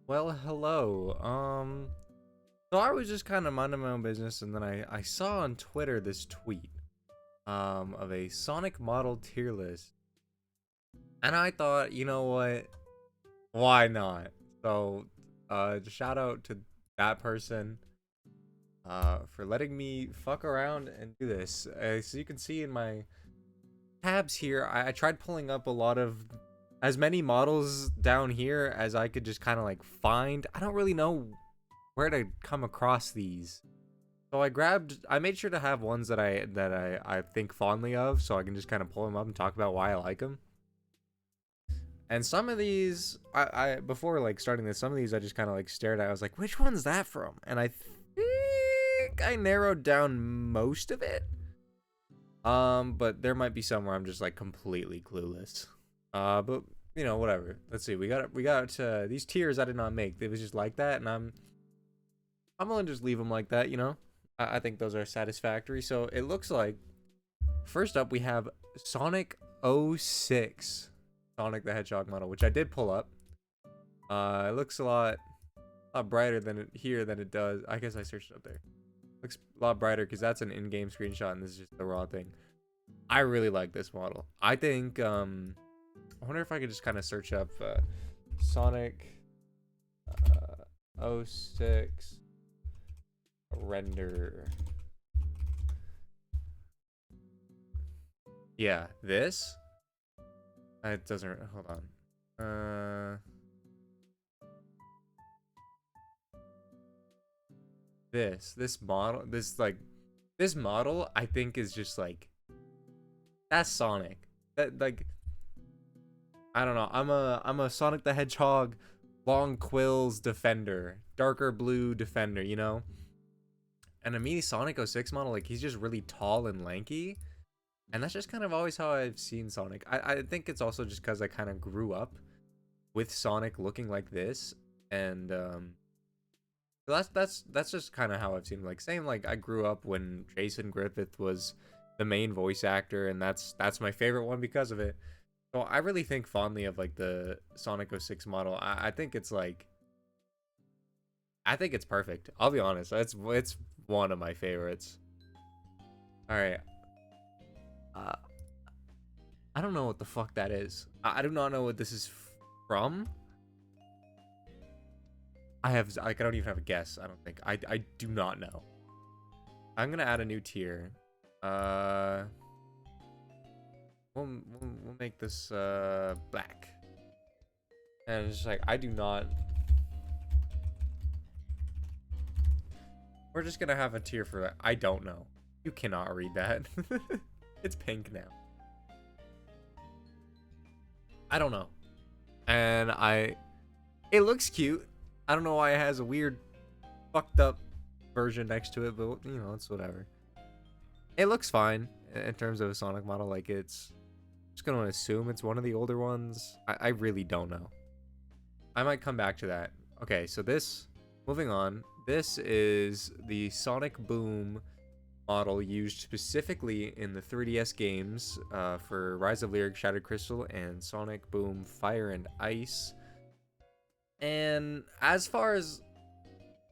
Well, hello. So I was just kind of minding my own business, and then I saw on Twitter this tweet, of a Sonic model tier list, and I thought, you know what? Why not? So, shout out to that person, for letting me fuck around and do this. So you can see in my tabs here, I tried pulling up a lot of as many models down here as I could just kind of like find. I don't really know where to come across these. So I made sure to have ones that I think fondly of, so I can just kind of pull them up and talk about why I like them. And some of these, I before like starting this, some of these I just kind of like stared at. I was like, which one's that from? And I think I narrowed down most of it. But there might be some where I'm just like completely clueless. But you know, whatever. Let's see. We got these tiers I did not make. They was just like that, and I'm gonna just leave them like that, you know? I think those are satisfactory. So it looks like, first up, we have Sonic '06, Sonic the Hedgehog model, which I did pull up. It looks a lot brighter than it here than it does. I guess I searched it up there. Looks a lot brighter because that's an in-game screenshot and this is just the raw thing. I really like this model. I think, I wonder if I could just kind of search up Sonic '06 render. Yeah, this. It doesn't. Hold on. This model, this model, I think is just like that's Sonic. That like I don't know. I'm a Sonic the Hedgehog, long quills defender, darker blue defender. You know. And a mini Sonic '06 model, like he's just really tall and lanky. And that's just kind of always how I've seen Sonic. I think it's also just because I kind of grew up with Sonic looking like this, and so that's just kind of how I've seen him. Like same like I grew up when Jason Griffith was the main voice actor, and that's my favorite one because of it. So I really think fondly of like the Sonic '06 model. I think it's like I think it's perfect. I'll be honest. It's one of my favorites. All right. Uh, I don't know what the fuck that is. I do not know what this is from. I don't even have a guess. I don't think. I do not know. I'm gonna add a new tier. Uh, we'll make this black. And it's just like I do not. We're just gonna have a tier for that. I don't know. You cannot read that. It's pink now. I don't know. And it looks cute. I don't know why it has a weird fucked up version next to it, but you know, it's whatever. It looks fine in terms of a Sonic model. Like it's just gonna assume it's one of the older ones. I really don't know. I might come back to that. Okay, so moving on. This is the Sonic Boom model used specifically in the 3DS games for Rise of Lyric, Shattered Crystal, and Sonic Boom Fire and Ice. And as far as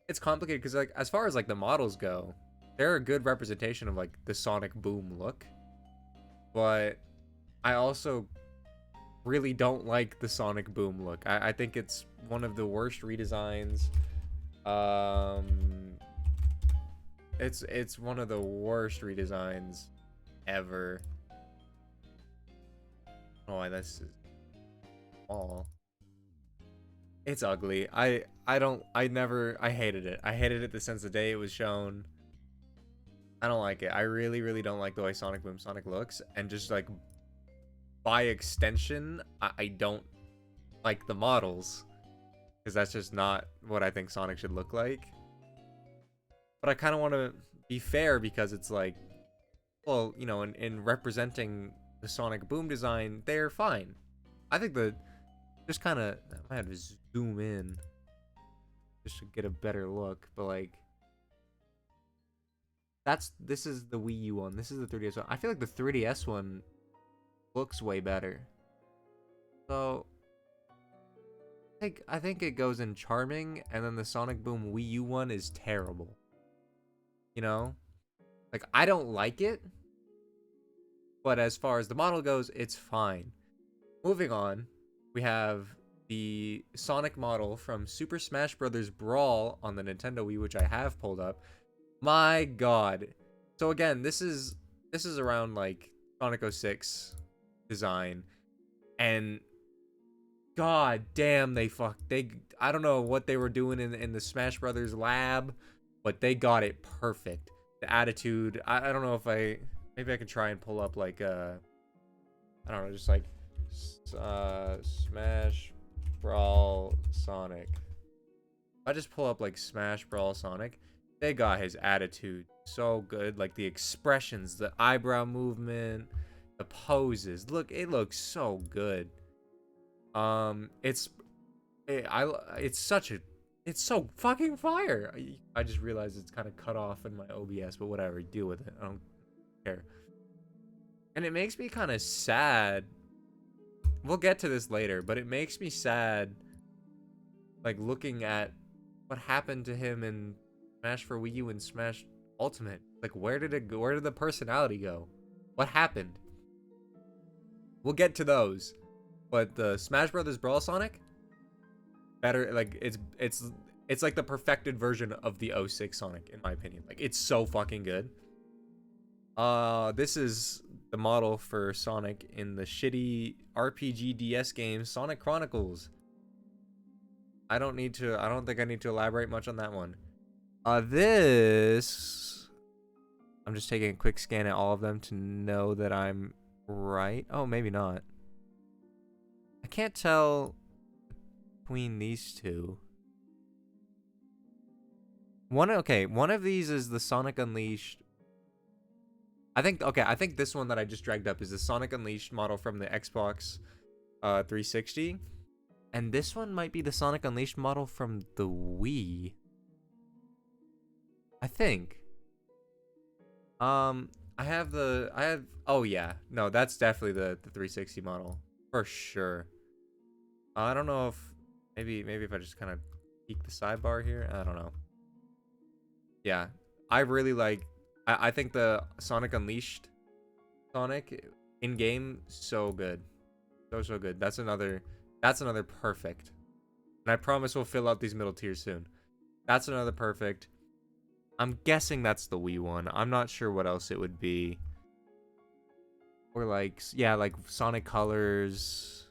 it's complicated because like as far as like the models go, they're a good representation of like the Sonic Boom look. But I also really don't like the Sonic Boom look. I think it's one of the worst redesigns. It's one of the worst redesigns ever. Oh, this is all. It's ugly. I hated it. I hated it since the day it was shown. I don't like it. I really don't like the way Sonic Boom Sonic looks, and just like by extension, I don't like the models because that's just not what I think Sonic should look like. But I kind of want to be fair because it's like, well, you know, in representing the Sonic Boom design, they're fine. I think just kind of I had to zoom in just to get a better look, but like this is the Wii U one. This is the 3DS one. I feel like the 3DS one looks way better. So I think it goes in charming, and then the Sonic Boom Wii U one is terrible. You know? Like, I don't like it, but as far as the model goes, it's fine. Moving on, we have the Sonic model from Super Smash Bros. Brawl on the Nintendo Wii, which I have pulled up. My god. So again, this is around like Sonic 06 design, and god damn, they I don't know what they were doing in the Smash Brothers lab, but they got it perfect. The attitude, I don't know if maybe I can try and pull up like I don't know, just like Smash Brawl Sonic. If I just pull up like Smash Brawl Sonic, they got his attitude so good, like the expressions, the eyebrow movement, the poses. Look, it looks so good. It's so fucking fire. I just realized it's kind of cut off in my OBS, but whatever, deal with it. I don't care. And it makes me kind of sad. We'll get to this later, but it makes me sad, like looking at what happened to him in Smash for Wii U and Smash Ultimate. Like, where did it go? Where did the personality go? What happened? We'll get to those. But the Smash Brothers Brawl Sonic, better. Like, it's like the perfected version of the 06 Sonic, in my opinion. Like, it's so fucking good. This is the model for Sonic in the shitty RPG DS game Sonic Chronicles. I don't think I need to elaborate much on that one. This, I'm just taking a quick scan at all of them to know that I'm right. Oh, maybe not. I can't tell between these two. One of these is the Sonic Unleashed. I think this one that I just dragged up is the Sonic Unleashed model from the Xbox 360. And this one might be the Sonic Unleashed model from the Wii. I think. Oh yeah. No, that's definitely the 360 model. For sure. I don't know if maybe if I just kind of peek the sidebar here. I don't know. Yeah. I really like, I think the Sonic Unleashed Sonic in game, so good. So good. That's another perfect. And I promise we'll fill out these middle tiers soon. That's another perfect. I'm guessing that's the Wii one. I'm not sure what else it would be. Or like, yeah, like Sonic Colors.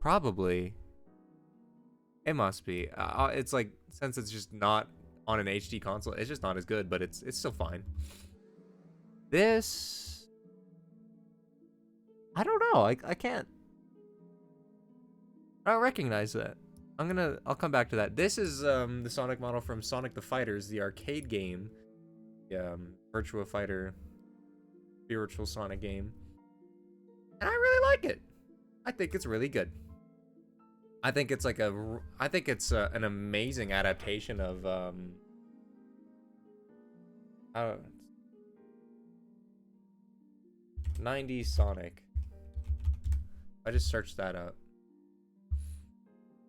Probably. It must be. It's like, since it's just not on an HD console, it's just not as good, but it's still fine. This, I don't know. I can't. I don't recognize that. I'll come back to that. This is the Sonic model from Sonic the Fighters, the arcade game. The Virtua Fighter spiritual Sonic game. And I really like it. I think it's really good. I think it's like an amazing adaptation of 90s Sonic. I just searched that up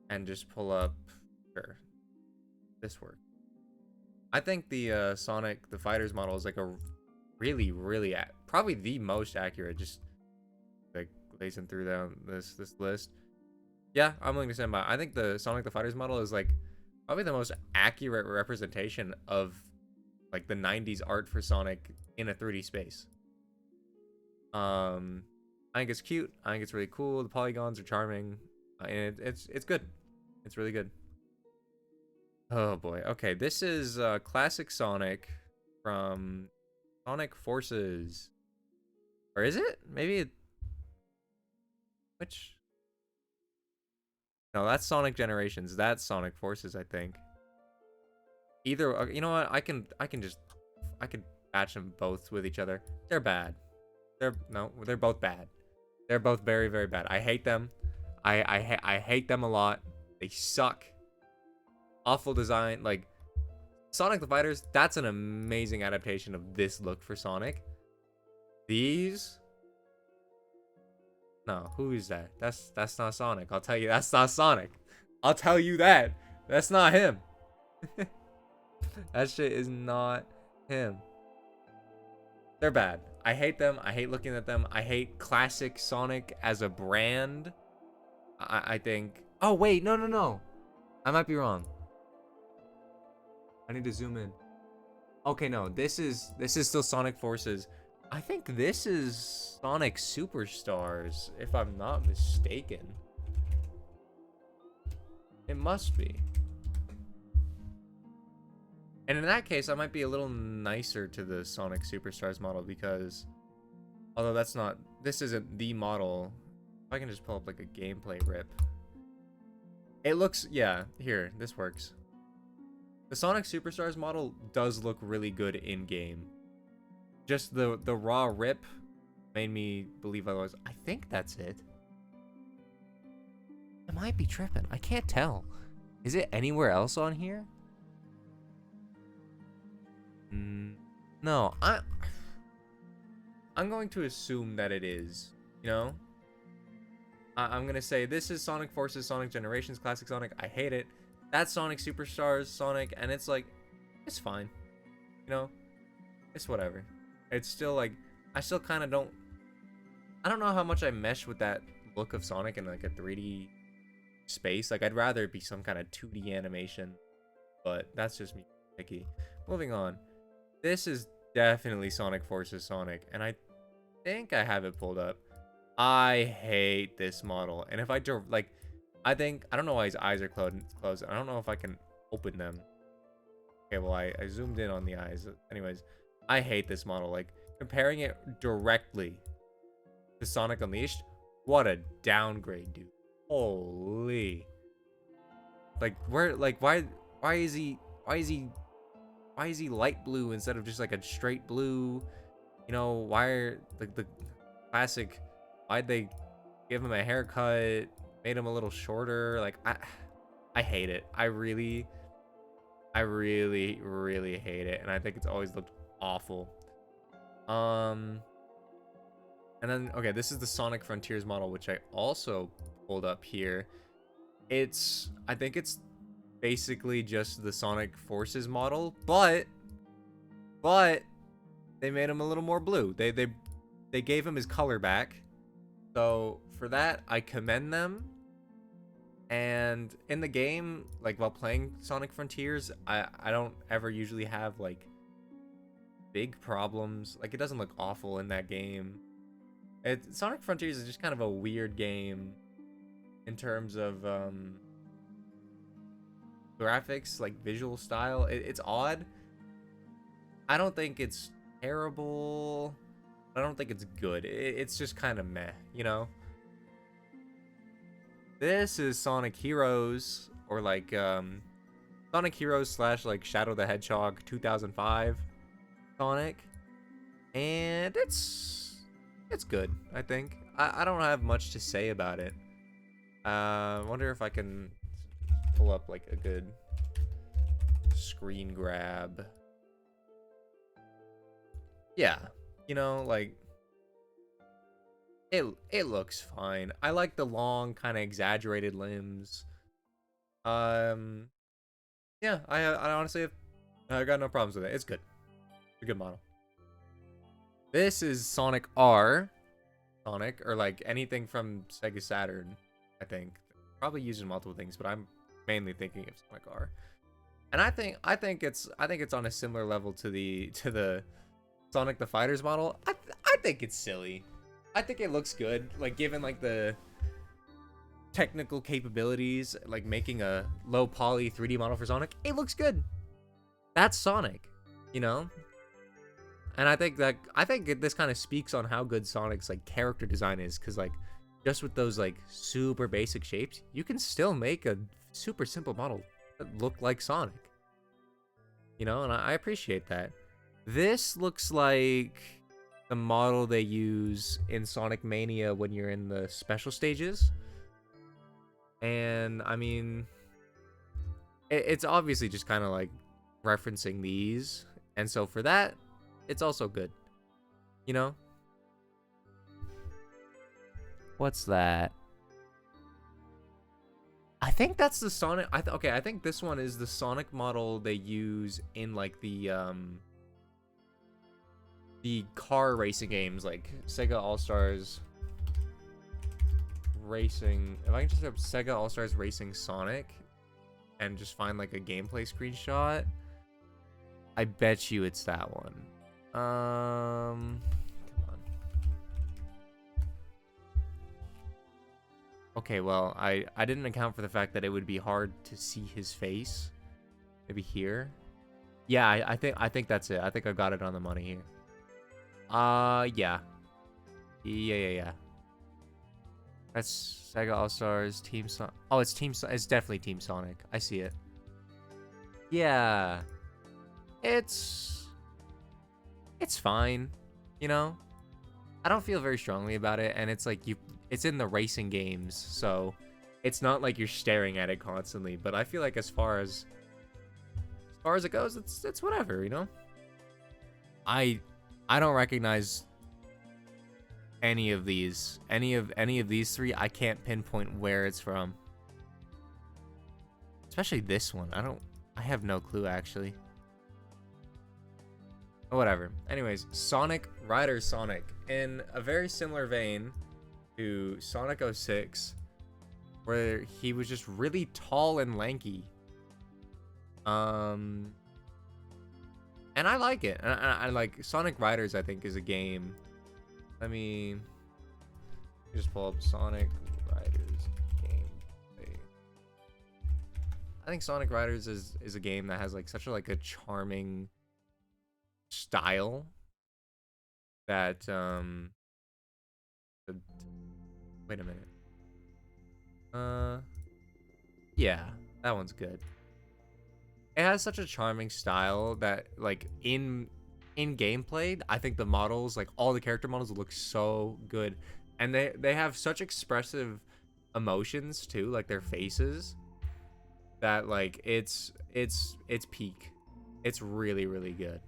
and just pull up, sure, this work. I think the Sonic the Fighters model is like a really probably the most accurate. Just like glazing through down this list. Yeah, I'm willing to stand by. I think the Sonic the Fighters model is like probably the most accurate representation of like the 90s art for Sonic in a 3D space. I think it's cute. I think it's really cool. The polygons are charming, and it's good. It's really good. Oh boy. Okay, this is classic Sonic from Sonic Forces, or is it? Maybe which? No, that's Sonic Generations. That's Sonic Forces, I think. Either, you know what? I can batch them both with each other. They're bad. They're both bad. They're both very bad. I hate them. I hate them a lot. They suck. Awful design. Like Sonic the Fighters, that's an amazing adaptation of this look for Sonic. These, no, who is that? That's not Sonic. I'll tell you, that's not Sonic. I'll tell you that. That's not him. That shit is not him. They're bad. I hate them. I hate looking at them. I hate classic Sonic as a brand. I think. Oh wait, no. I might be wrong. I need to zoom in. Okay, no. This is still Sonic Forces. I think this is Sonic Superstars, if I'm not mistaken. It must be. And in that case, I might be a little nicer to the Sonic Superstars model because, although this isn't the model. If I can just pull up like a gameplay rip. It looks, yeah, here, this works. The Sonic Superstars model does look really good in game. Just the raw rip made me believe otherwise. I think that's it. I might be tripping. I can't tell. Is it anywhere else on here? No, I'm going to assume that it is, you know? I'm going to say this is Sonic Forces, Sonic Generations, Classic Sonic. I hate it. That's Sonic Superstars, Sonic, and it's like, it's fine. You know? It's whatever. It's still like, I still kind of don't, I don't know how much I mesh with that look of Sonic in like a 3D space. Like, I'd rather it be some kind of 2D animation, but that's just me picky. Moving on. This is definitely Sonic Forces Sonic, and I think I have it pulled up. I hate this model, and if I like, I don't know why his eyes are closed. I don't know if I can open them. Okay, well, I zoomed in on the eyes. Anyways, I hate this model. Like, comparing it directly to Sonic Unleashed, what a downgrade, dude. Holy. Like, why is he light blue instead of just like a straight blue? You know, why are the classic, why'd they give him a haircut, made him a little shorter? Like, I hate it. I really hate it, and I think it's always looked awful. And then, okay, this is the Sonic Frontiers model, which I also pulled up here. I think it's basically just the Sonic Forces model, but they made him a little more blue. They gave him his color back. So for that, I commend them. And in the game, like while playing Sonic Frontiers, I don't ever usually have like big problems. Like, it doesn't look awful in that game. Sonic Frontiers is just kind of a weird game in terms of graphics, like visual style. It's odd. I don't think it's terrible. I don't think it's good. It's just kind of meh, you know? This is Sonic Heroes, or like Sonic Heroes / like Shadow the Hedgehog 2005 Sonic, and it's good. I think I don't have much to say about it. Wonder if I can pull up like a good screen grab. Yeah, you know, like it looks fine. I like the long, kind of exaggerated limbs. Yeah, I honestly I got no problems with it. It's good. It's a good model. This is Sonic R. Sonic, or like anything from Sega Saturn, I think. Probably used in multiple things, but I'm mainly thinking of Sonic R. And I think it's on a similar level to the Sonic the Fighters model. I think it's silly. I think it looks good, like given like the technical capabilities, like making a low poly 3D model for Sonic. It looks good. That's Sonic, you know? And I think this kind of speaks on how good Sonic's like character design is, because like just with those like super basic shapes, you can still make a super simple model that look like Sonic. You know, and I appreciate that. This looks like the model they use in Sonic Mania when you're in the special stages. And I mean, it's obviously just kind of like referencing these. And so for that, it's also good. You know? What's that? I think that's the Sonic. Okay, I think this one is the Sonic model they use in like the car racing games, like Sega All Stars Racing. If I can just have Sega All Stars Racing Sonic and just find like a gameplay screenshot, I bet you it's that one. Come on. Okay, well, I didn't account for the fact that it would be hard to see his face. Maybe here. Yeah, I think that's it. I think I got it on the money here. Yeah. Yeah. That's Sega All Stars Team Sonic. Oh, it's It's definitely Team Sonic. I see it. Yeah. It's fine, you know? I don't feel very strongly about it, and it's like it's in the racing games, so it's not like you're staring at it constantly, but I feel like as far as it goes, it's whatever, you know? I don't recognize any of these. Any of these three, I can't pinpoint where it's from. Especially this one. I have no clue actually. Whatever. Anyways, Sonic Rider Sonic. In a very similar vein to Sonic 06, where he was just really tall and lanky. And I like it. And I like Sonic Riders, I think, is a game. Let me just pull up Sonic Riders gameplay. I think Sonic Riders is a game that has like such a charming style that wait a minute. Yeah, that one's good. It has such a charming style that like in gameplay, I think the models, like all the character models, look so good, and they have such expressive emotions too, like their faces, that like it's peak. It's really good.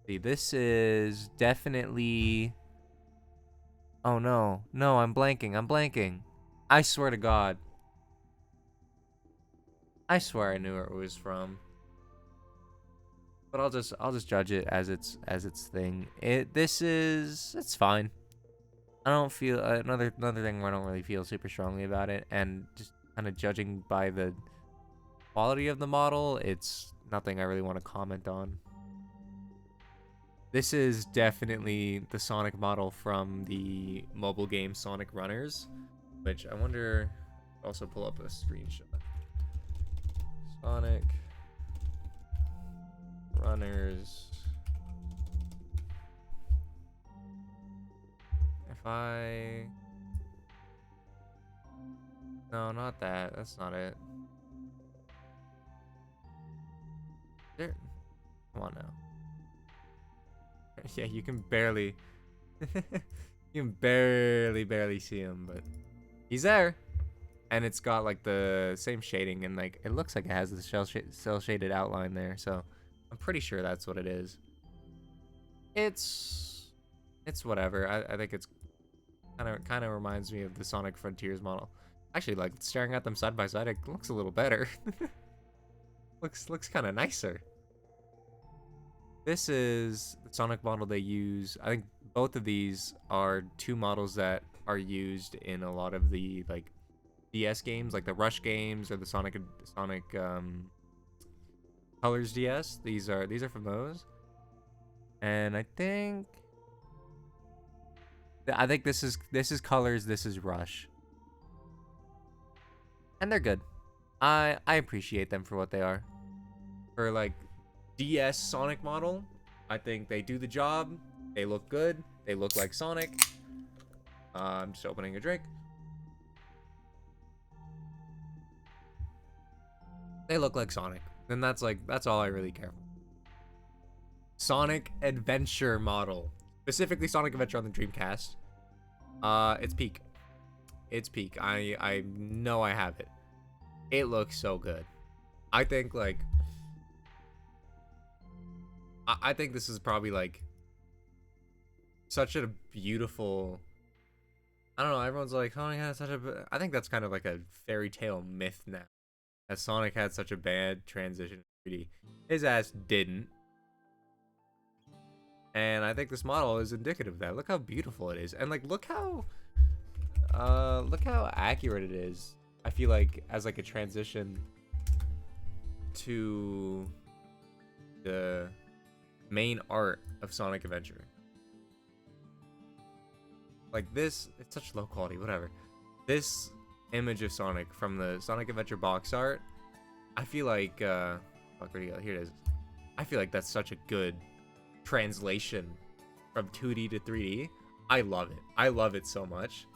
See, this is definitely. Oh no, I'm blanking. I swear to God. I swear I knew where it was from. But I'll just judge it as its thing. It's fine. I don't feel another thing where I don't really feel super strongly about it, and just kind of judging by the quality of the model, it's nothing I really want to comment on. This is definitely the Sonic model from the mobile game Sonic Runners, which I wonder. Also pull up a screenshot. Sonic Runners. If I... No, not that. That's not it. There. Come on now. Yeah, you can barely... you can barely see him, but he's there. And it's got like the same shading, and like it looks like it has the cell shaded outline there, so I'm pretty sure that's what it is. It's whatever. I think it's kind of reminds me of the Sonic Frontiers model. Actually, like staring at them side by side, it looks a little better. looks kind of nicer. This is the Sonic model they use. I think both of these are two models that are used in a lot of the like DS games, like the Rush games or the Sonic Colors DS. These are from those. And I think this is Colors, this is Rush. And they're good. I appreciate them for what they are. For like DS Sonic model, I think they do the job. They look good. They look like Sonic. I'm just opening a drink. They look like Sonic. And that's all I really care for. Sonic Adventure model. Specifically Sonic Adventure on the Dreamcast. It's peak. It's peak. I know I have it. It looks so good. I think like I think this is probably like such a beautiful, I don't know. Everyone's like, Sonic had such a. I think that's kind of like a fairy tale myth now. That Sonic had such a bad transition in 3D. His ass didn't. And I think this model is indicative of that. Look how beautiful it is. And like look how accurate it is. I feel like as like a transition to the main art of Sonic Adventure. Like this, it's such low quality, whatever. This image of Sonic from the Sonic Adventure box art, I feel like fuck, where'd it go? Here it is. I feel like that's such a good translation from 2D to 3D. I love it. I love it so much.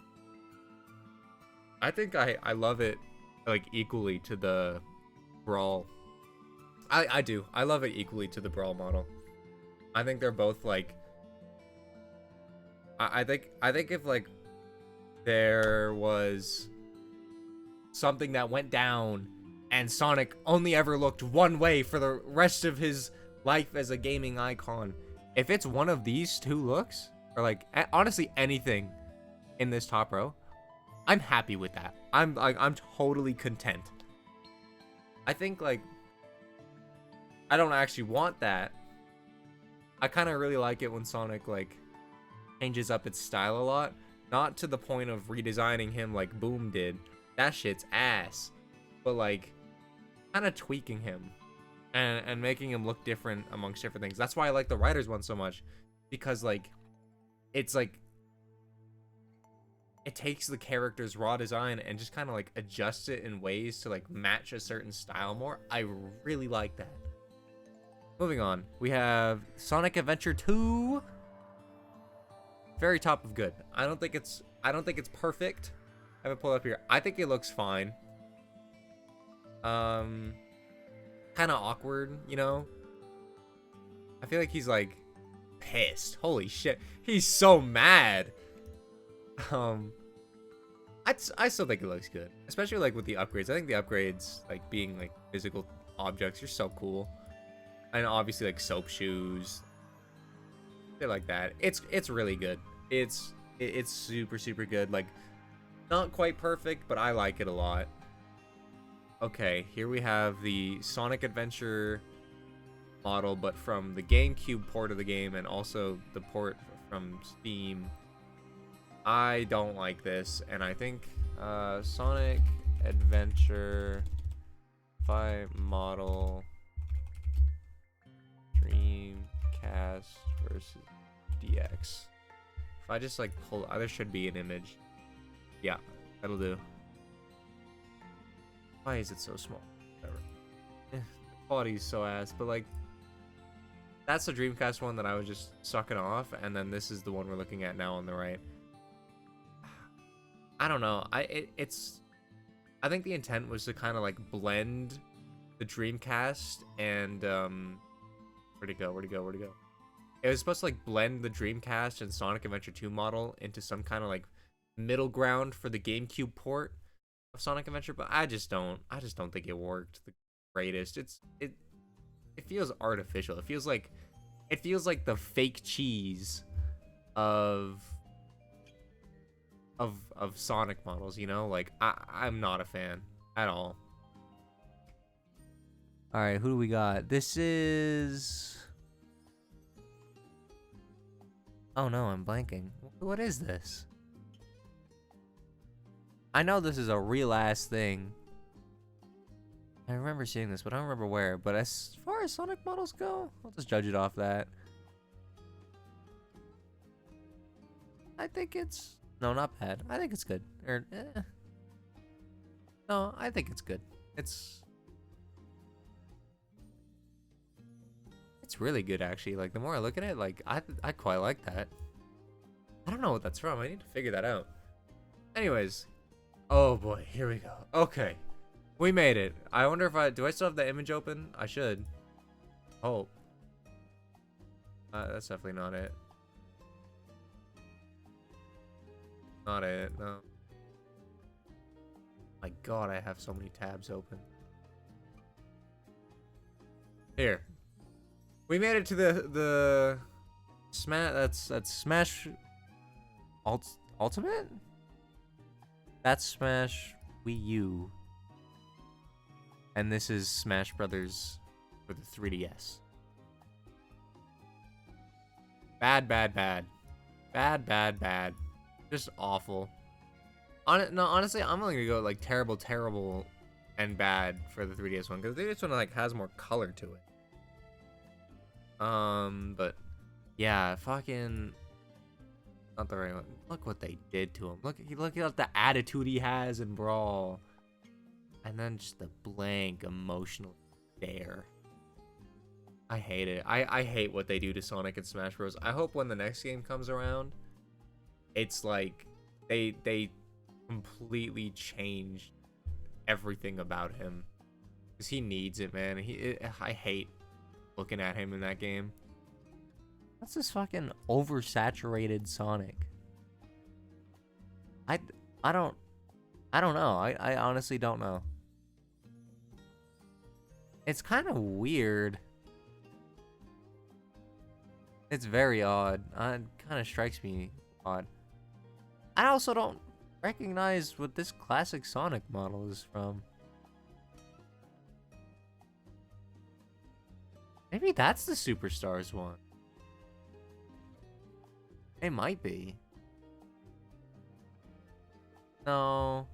I think I love it like equally to the Brawl. I do. I love it equally to the Brawl model. I think they're both like I think if like there was something that went down and Sonic only ever looked one way for the rest of his life as a gaming icon, if it's one of these two looks, or like honestly anything in this top row, I'm happy with that. I'm totally content. I think like I don't actually want that. I kind of really like it when Sonic like changes up its style a lot, not to the point of redesigning him like Boom did. That shit's ass. But like kind of tweaking him and making him look different amongst different things. That's why I like the Riders one so much, because like it's like it takes the character's raw design and just kind of like adjusts it in ways to like match a certain style more. I really like that. Moving on, we have Sonic Adventure 2. Very top of good. I don't think it's perfect. I have it pulled up here. I think it looks fine. Kind of awkward, you know. I feel like he's like pissed. Holy shit, he's so mad. I still think it looks good, especially like with the upgrades. I think the upgrades, like being like physical objects, are so cool. And obviously like soap shoes, shit like that. It's really good. It's super good. Like not quite perfect, but I like it a lot. Okay, here we have the Sonic Adventure model, but from the GameCube port of the game and also the port from Steam. I don't like this, and I think Sonic Adventure 5 model Dreamcast versus DX. If I just like pull, there should be an image. Yeah, that'll do. Why is it so small? Whatever. The quality's so ass, but like that's the Dreamcast one that I was just sucking off, and then this is the one we're looking at now on the right. I don't know. I think the intent was to kind of like blend the Dreamcast and where'd it go? It was supposed to like blend the Dreamcast and Sonic Adventure 2 model into some kind of like middle ground for the GameCube port of Sonic Adventure, but I just don't think it worked the greatest. It feels artificial. It feels like the fake cheese of Sonic models, you know? Like I'm not a fan at all. All right, who do we got? This is, oh no, I'm blanking. What is this? I know this is a real ass thing. I remember seeing this, but I don't remember where. But as far as Sonic models go, I'll just judge it off that. I think it's, no, not bad. I think it's good. Or, no, I think it's good. It's really good, actually. Like, the more I look at it, like, I quite like that. I don't know what that's from. I need to figure that out. Anyways. Oh, boy. Here we go. Okay. We made it. I wonder if do I still have the image open? I should. Oh. That's definitely not it. Not it, no. My god, I have so many tabs open. Here. We made it to the Smash, that's Smash Ultimate? That's Smash Wii U. And this is Smash Brothers for the 3DS. Bad, bad, bad. Bad, bad, bad. Just awful. No, honestly, I'm only gonna go like terrible, terrible, and bad for the 3DS one, because the 3DS one like has more color to it. But yeah, fucking not the right one. Look what they did to him. Look at the attitude he has in Brawl, and then just the blank emotional stare. I hate it. I hate what they do to Sonic and Smash Bros. I hope when the next game comes around, it's like they completely change everything about him, because he needs it, man. I hate looking at him in that game. What's this fucking oversaturated Sonic? I don't know. I honestly don't know. It's kind of weird. It's very odd. It kind of strikes me odd. I also don't recognize what this classic Sonic model is from. Maybe that's the Superstars one. It might be. No.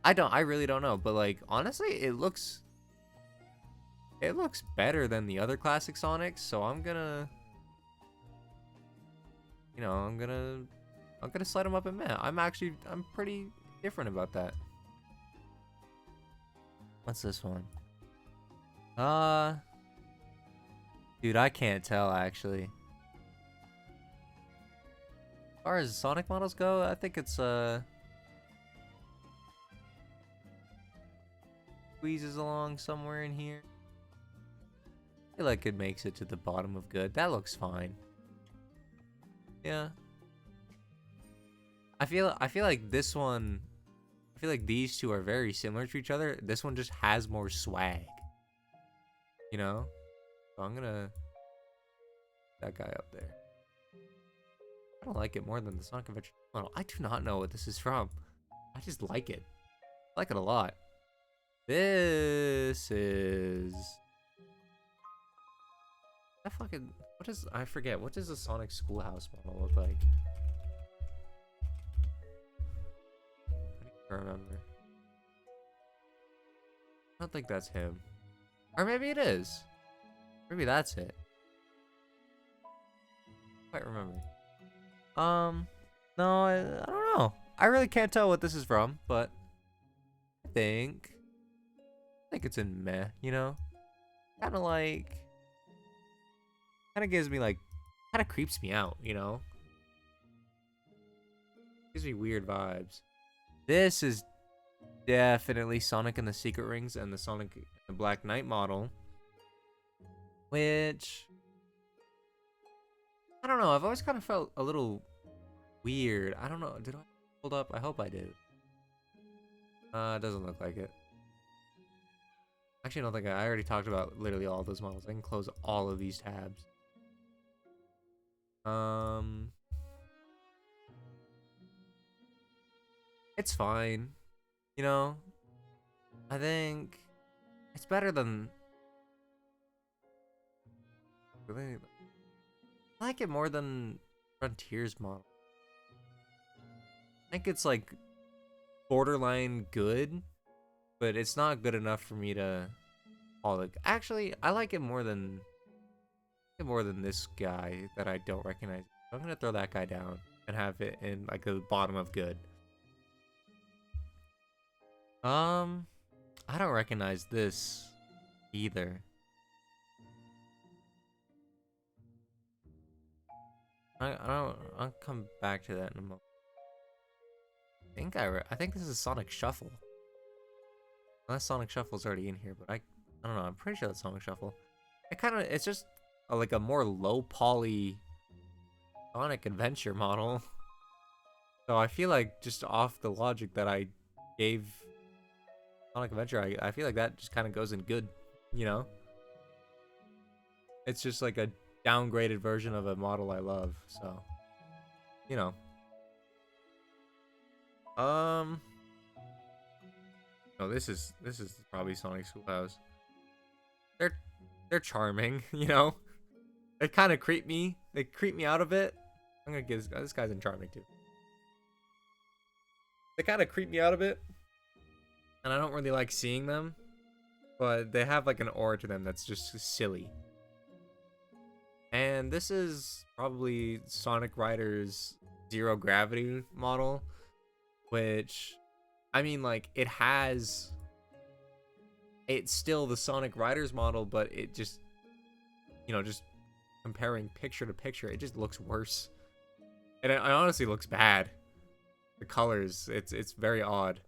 I really don't know, but like honestly, it looks better than the other classic Sonics, so I'm gonna I'm gonna slide him up in meh. I'm pretty different about that. What's this one? Dude, I can't tell actually. As far as Sonic models go, I think it's squeezes along somewhere in here. I feel like it makes it to the bottom of good. That looks fine. Yeah. I feel like this one, I feel like these two are very similar to each other. This one just has more swag. You know? So I'm gonna that guy up there. I don't like it more than the Sonic Adventure model. I do not know what this is from. I just like it. I like it a lot. This is that fucking I forget, what does the Sonic Schoolhouse model look like? I don't remember. I don't think that's him. Or maybe it is. Maybe that's it. I can't remember. No, I don't know. I really can't tell what this is from, but I think it's in meh, you know? Kind of gives me like, kind of creeps me out, you know? Gives me weird vibes. This is definitely Sonic and the Secret Rings and the Sonic and the Black Knight model, which I don't know. I've always kind of felt a little weird. I don't know. Did I hold up? I hope I did. It doesn't look like it. Actually, I don't think I already talked about literally all those models. I can close all of these tabs. It's fine. You know, I think it's better than. Really, I like it more than Frontier's model. I think it's like borderline good, but it's not good enough for me to call it. Actually, I like it more than this guy that I don't recognize. I'm gonna throw that guy down and have it in like the bottom of good. I don't recognize this either. I'll come back to that in a moment. I think this is Sonic Shuffle. Unless Sonic Shuffle's already in here, but I don't know. I'm pretty sure that's Sonic Shuffle. It's just like a more low poly Sonic Adventure model. So I feel like just off the logic that I gave Sonic Adventure, I feel like that just kind of goes in good, you know? It's just like a downgraded version of a model I love, so, you know. No, this is probably Sonic Schoolhouse. They're they're charming, you know. They kind of creep me. They creep me out a bit. I'm gonna give this guy's in charming too. They kind of creep me out a bit, and I don't really like seeing them. But they have like an aura to them that's just silly. And this is probably Sonic Rider's zero gravity model, which, I mean, like, it's still the Sonic Riders model, but it just, just comparing picture to picture, it just looks worse. And it honestly looks bad. The colors, it's very odd.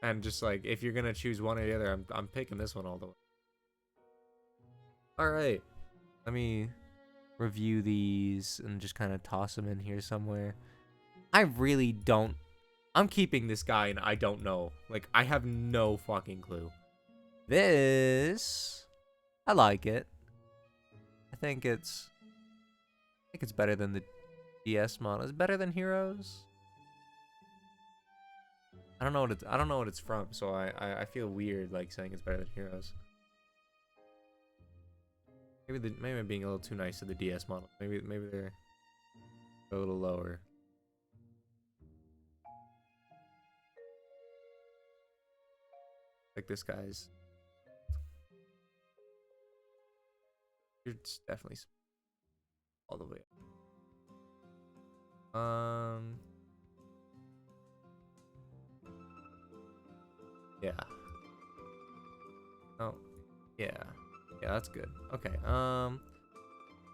And just like, if you're gonna choose one or the other, I'm picking this one all the way. All right, let me review these and just kind of toss them in here somewhere. I really don't. I'm keeping this guy, and I don't know. Like, I have no fucking clue. This, I like it. I think it's better than the DS model. It's better than Heroes. I don't know what it's from, so I feel weird like saying it's better than Heroes. Maybe I'm being a little too nice to the DS model. Maybe they're a little lower. Like this guy's. It's definitely all the way up. Yeah. Oh, yeah. Yeah, that's good. Okay. I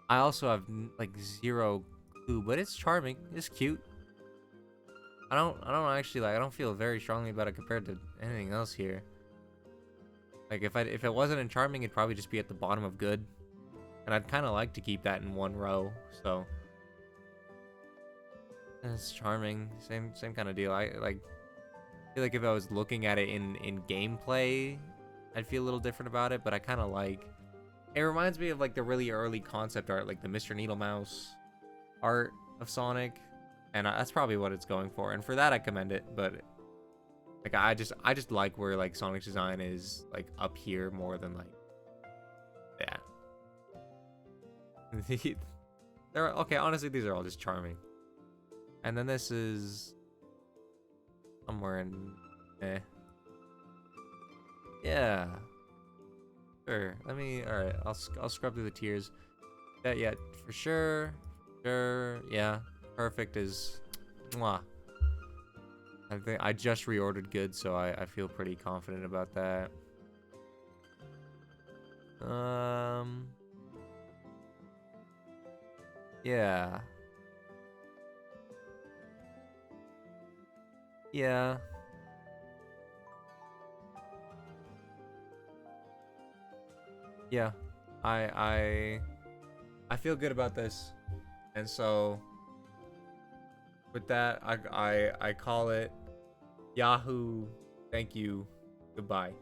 also have like zero clue, but it's charming. It's cute. I don't actually like. I don't feel very strongly about it compared to anything else here. Like if it wasn't in charming, it'd probably just be at the bottom of good, and I'd kind of like to keep that in one row. So it's charming. Same kind of deal. I feel like if I was looking at it in gameplay, I'd feel a little different about it, but I kind of like. It reminds me of like the really early concept art, like the Mr. Needle Mouse art of Sonic, and that's probably what it's going for. And for that, I commend it. But like I just like where like Sonic's design is like up here more than like that. They're okay. Honestly, these are all just charming. And then this is somewhere in, yeah. Sure. All right. I'll scrub through the tiers. Yeah, for sure. Sure. Yeah. Perfect is, mwah. I think I just reordered good, so I feel pretty confident about that. Yeah. Yeah. Yeah. I feel good about this. And so with that, I call it Yahoo. Thank you. Goodbye.